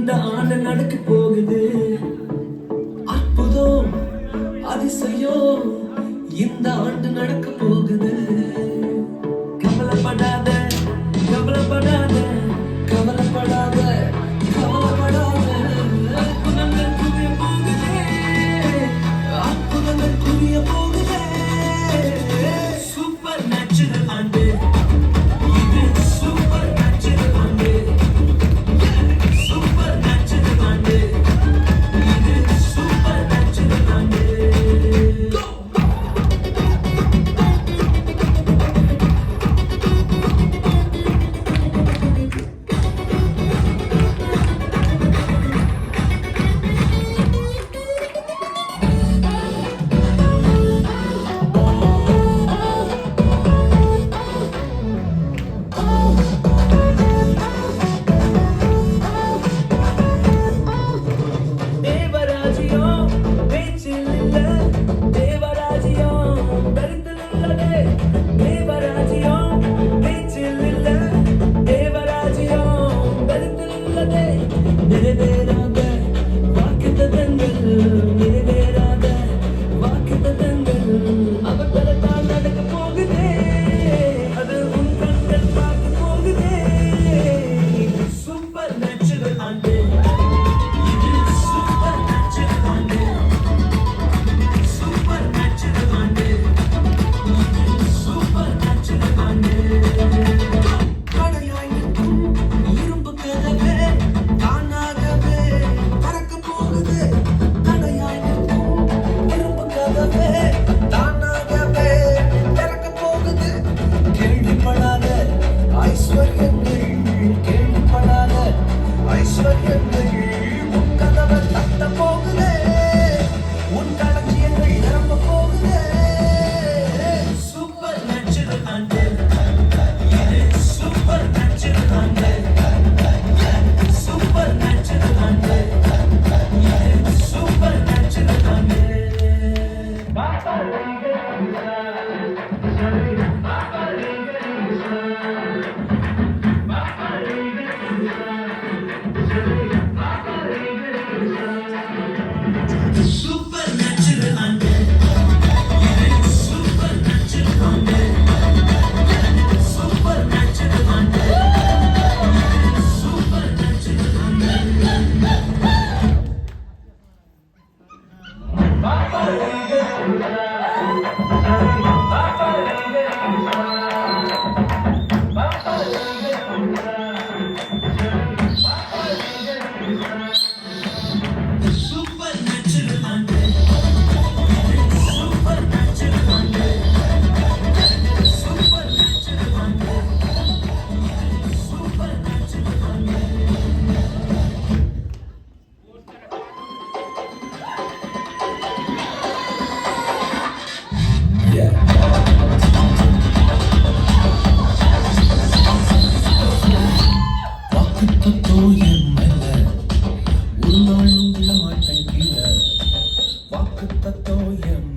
இந்த ஆண்டு நடக்க போகுது அற்புதம் அதிசயம் இந்த ஆண்டு நடக்க போகுது கவலைப்படாத கவலைப்படாத கவலைப்படாத கவலைப்படாத அற்புதங்கள் புரிய போகுதே அற்புதங்கள் புரிய போகுதே சூப்பர் நேச்சுரல் ஆண்டு இது சூப்பர் நேச்சுரல் ஆண்டு சூப்பர் நேச்சுரல் ஆண்டு இது சூப்பர் நேச்சுரல் ஆண்டு தேவராஜ்யம் பேச்சில் இல்ல தேவராஜ்யம் கருத்தில் உள்ளதே தேவராஜ்யம் பேச்சில் இல்ல தேவராஜ்யம் கருத்தில் உள்ளதே நிறைவேறாத வாக்குத்தத்தங்கள் நிறைவேறாத வாக்குத்தத்தங்கள் அவர்களால் நடக்க போகுதே அது உன் கண்கள் பார்க்க போகுதே சூப்பர் நேச்சுரல் ஆண்டு ஐஸ்வர்யங்கள் உன் கதவை தட்ட போகுதே உன் களஞ்சியங்கள் நிரம்ப போகுதே சூப்பர் நேச்சுரல் ஆண்டு இது சூப்பர் நேச்சுரல் ஆண்டு சூப்பர் நேச்சுரல் ஆண்டு இது சூப்பர் நேச்சுரல் ஆண்டு Super natural and super natural and super natural and super வாக்குத்தத்தம் என்